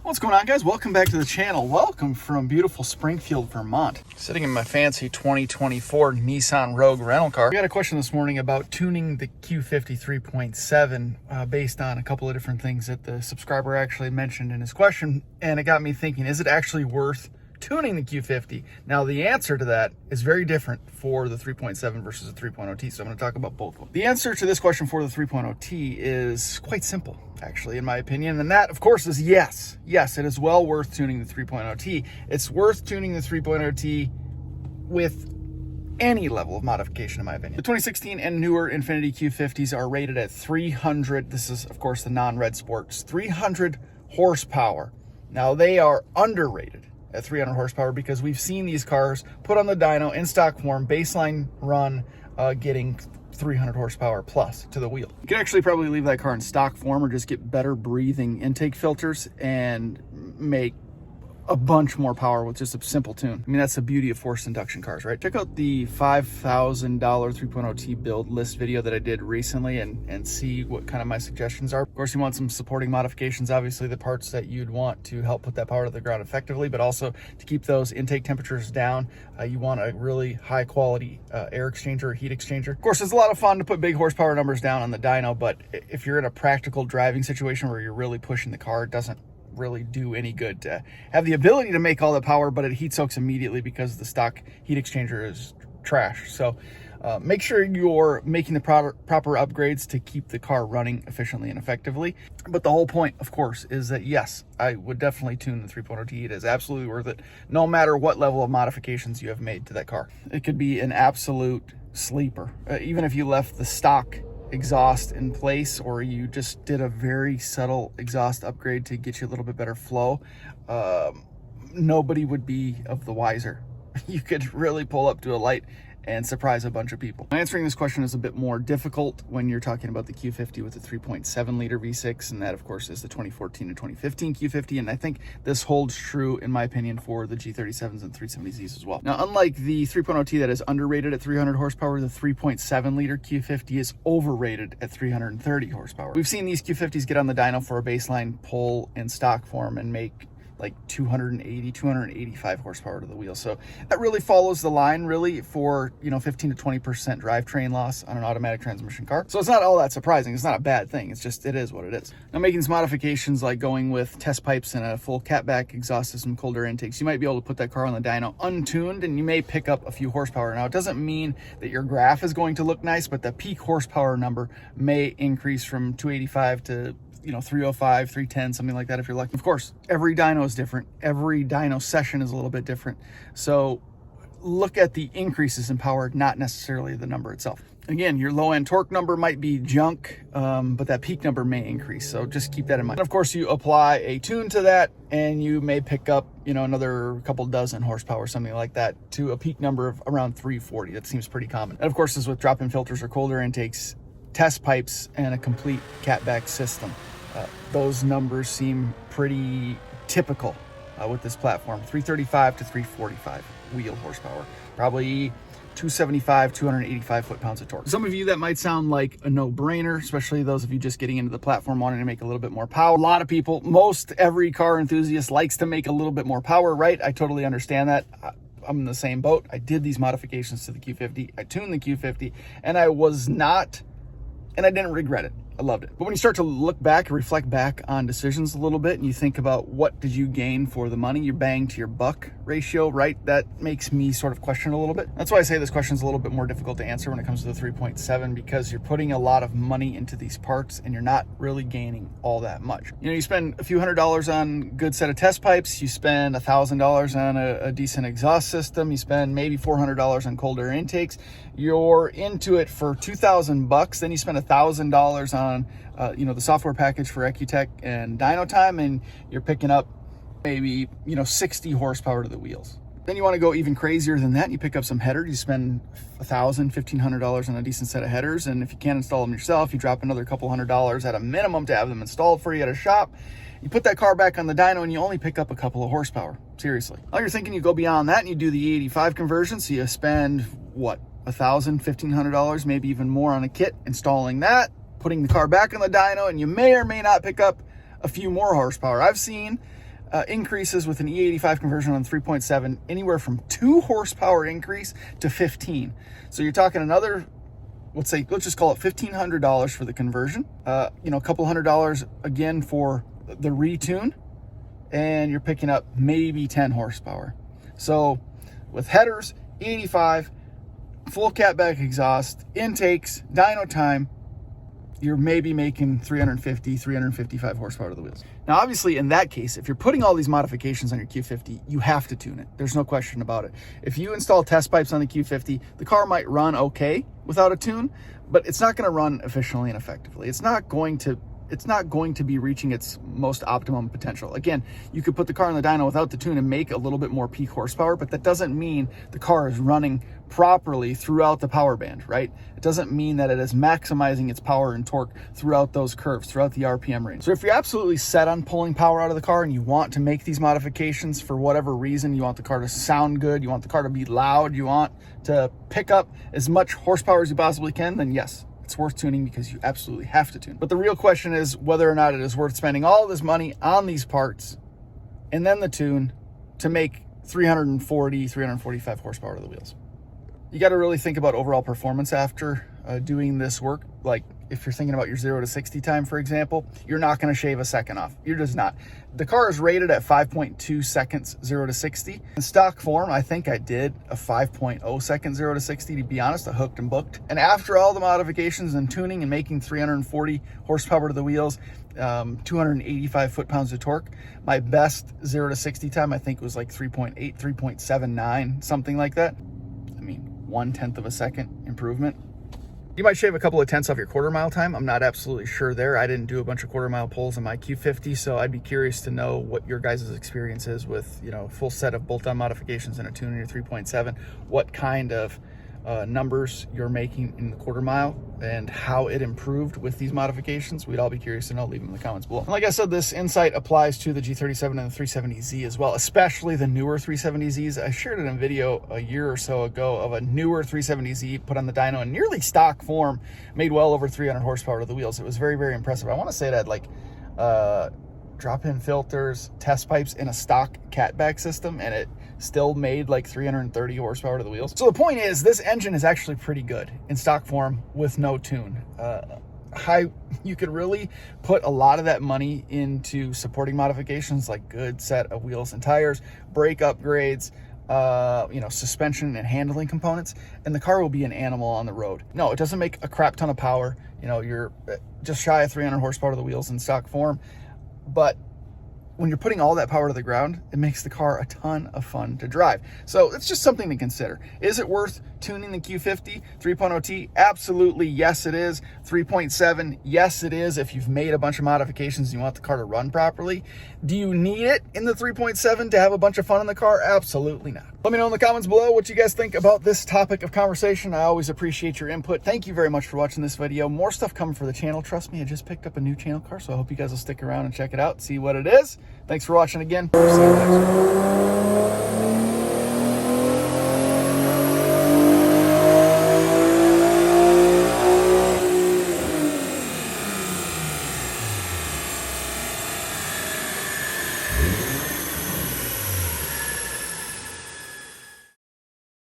What's going on, guys? Welcome back to the channel. Welcome from beautiful Springfield, Vermont. Sitting in my fancy 2024 Nissan Rogue rental car. We got a question this morning about tuning the Q50 3.7 based on a couple of different things that the subscriber actually mentioned in his question, and it got me thinking, is it actually worth tuning the Q50? Now, the answer to that is very different for the 3.7 versus the 3.0T, so I'm going to talk about both of them. The answer to this question for the 3.0T is quite simple, actually, in my opinion, and that, of course, is yes. Yes, it is well worth tuning the 3.0T. It's worth tuning the 3.0T with any level of modification, in my opinion. The 2016 and newer Infiniti Q50s are rated at 300, this is, of course, the non-red sports, 300 horsepower. Now, they are underrated at 300 horsepower because we've seen these cars put on the dyno in stock form, baseline run, getting 300 horsepower plus to the wheel. You can actually probably leave that car in stock form or just get better breathing intake filters and make a bunch more power with just a simple tune. I mean, that's the beauty of forced induction cars, right? Check out the $5,000 3.0T build list video that I did recently and see what kind of my suggestions are. Of course, you want some supporting modifications, obviously the parts that you'd want to help put that power to the ground effectively, but also to keep those intake temperatures down. You want a really high quality air exchanger or heat exchanger. Of course, it's a lot of fun to put big horsepower numbers down on the dyno, but if you're in a practical driving situation where you're really pushing the car, it doesn't really do any good to have the ability to make all the power, but it heat soaks immediately because the stock heat exchanger is trash. So make sure you're making the proper upgrades to keep the car running efficiently and effectively. But the whole point, of course, is that yes, I would definitely tune the 3.0T. It is absolutely worth it, no matter what level of modifications you have made to that car. It could be an absolute sleeper. Even if you left the stock exhaust in place or you just did a very subtle exhaust upgrade to get you a little bit better flow, nobody would be of the wiser. You could really pull up to a light and surprise a bunch of people. Answering this question is a bit more difficult when you're talking about the Q50 with the 3.7 liter V6, and that of course is the 2014 and 2015 Q50, and I think this holds true in my opinion for the G37s and 370Zs as well. Now, unlike the 3.0T that is underrated at 300 horsepower, the 3.7 liter Q50 is overrated at 330 horsepower. We've seen these Q50s get on the dyno for a baseline pull in stock form and make like 280, 285 horsepower to the wheel. So that really follows the line really for, 15 to 20% drivetrain loss on an automatic transmission car. So it's not all that surprising. It's not a bad thing. It's just, it is what it is. Now, making some modifications like going with test pipes and a full catback exhaust system, colder intakes, you might be able to put that car on the dyno untuned and you may pick up a few horsepower. Now, it doesn't mean that your graph is going to look nice, but the peak horsepower number may increase from 285 to 305, 310, something like that if you're lucky. Of course, every dyno is different. Every dyno session is a little bit different. So look at the increases in power, not necessarily the number itself. Again, your low end torque number might be junk, but that peak number may increase. So just keep that in mind. And of course, you apply a tune to that and you may pick up, another couple dozen horsepower, something like that, to a peak number of around 340. That seems pretty common. And of course, as with drop-in filters or colder intakes, test pipes, and a complete catback system. Those numbers seem pretty typical with this platform. 335 to 345 wheel horsepower. Probably 275, 285 foot-pounds of torque. Some of you, that might sound like a no-brainer, especially those of you just getting into the platform wanting to make a little bit more power. A lot of people, most every car enthusiast likes to make a little bit more power, right? I totally understand that. I'm in the same boat. I did these modifications to the Q50. I tuned the Q50, and I didn't regret it. I loved it. But when you start to look back and reflect back on decisions a little bit and you think about what did you gain for the money, your bang to your buck ratio, right? That makes me sort of question a little bit. That's why I say this question is a little bit more difficult to answer when it comes to the 3.7, because you're putting a lot of money into these parts and you're not really gaining all that much. You spend a few $100s on a good set of test pipes, you spend $1,000 on a decent exhaust system, you spend maybe $400 on colder intakes, you're into it for $2,000, then you spend $1,000 on the software package for EcuTech and dyno time, and you're picking up maybe 60 horsepower to the wheels. Then you want to go even crazier than that and you pick up some headers. You spend $1,000, $1,500 on a decent set of headers, and if you can't install them yourself, you drop another couple $100 at a minimum to have them installed for you at a shop. You put that car back on the dyno and you only pick up a couple of horsepower. Seriously. Now you're thinking you go beyond that and you do the 85 conversion, so you spend what, $1,000, $1,500, maybe even more on a kit installing that, putting the car back on the dyno, and you may or may not pick up a few more horsepower. I've seen increases with an E85 conversion on 3.7, anywhere from 2 horsepower increase to 15. So you're talking another, let's just call it $1,500 for the conversion. A couple $100 again for the retune, and you're picking up maybe 10 horsepower. So with headers, E85, full catback exhaust, intakes, dyno time, you're maybe making 350, 355 horsepower to the wheels. Now, obviously, in that case, if you're putting all these modifications on your Q50, you have to tune it. There's no question about it. If you install test pipes on the Q50, the car might run okay without a tune, but it's not going to run efficiently and effectively. It's not going to be reaching its most optimum potential. Again, you could put the car in the dyno without the tune and make a little bit more peak horsepower, but that doesn't mean the car is running properly throughout the power band, right? It doesn't mean that it is maximizing its power and torque throughout those curves, throughout the RPM range. So if you're absolutely set on pulling power out of the car and you want to make these modifications for whatever reason, you want the car to sound good, you want the car to be loud, you want to pick up as much horsepower as you possibly can, then yes, it's worth tuning because you absolutely have to tune. But the real question is whether or not it is worth spending all this money on these parts and then the tune to make 340, 345 horsepower to the wheels. You got to really think about overall performance after doing this work. Like if you're thinking about your 0 to 60 time, for example, you're not going to shave a second off. You're just not. The car is rated at 5.2 seconds 0 to 60. In stock form, I think I did a 5.0 second 0 to 60, to be honest, I hooked and booked. And after all the modifications and tuning and making 340 horsepower to the wheels, 285 foot-pounds of torque, my best 0 to 60 time, I think was like 3.8, 3.79, something like that. I mean, 1/10 of a second improvement. You might shave a couple of tenths off your quarter mile time. I'm not absolutely sure there. I didn't do a bunch of quarter mile pulls in my Q50, so I'd be curious to know what your guys' experience is with, full set of bolt-on modifications and a tune in your 3.7, what kind of numbers you're making in the quarter mile and how it improved with these modifications. We'd all be curious to know. Leave them in the comments below. And like I said, this insight applies to the G37 and the 370Z as well, especially the newer 370Zs. I shared it in a video a year or so ago of a newer 370Z put on the dyno in nearly stock form, made well over 300 horsepower to the wheels. It was very, very impressive. I want to say it had like drop-in filters, test pipes, in a stock catback system, and it still made like 330 horsepower to the wheels. So the point is, this engine is actually pretty good in stock form with no tune. You could really put a lot of that money into supporting modifications like good set of wheels and tires, brake upgrades, suspension and handling components, and the car will be an animal on the road. No, it doesn't make a crap ton of power. You're just shy of 300 horsepower to the wheels in stock form, but when you're putting all that power to the ground, it makes the car a ton of fun to drive. So it's just something to consider. Is it worth tuning the Q50 3.0T? Absolutely, yes it is. 3.7, yes it is if you've made a bunch of modifications and you want the car to run properly. Do you need it in the 3.7 to have a bunch of fun in the car? Absolutely not. Let me know in the comments below what you guys think about this topic of conversation. I always appreciate your input. Thank you very much for watching this video. More stuff coming for the channel. Trust me, I just picked up a new channel car, so I hope you guys will stick around and check it out, see what it is. Thanks for watching again. See you next time.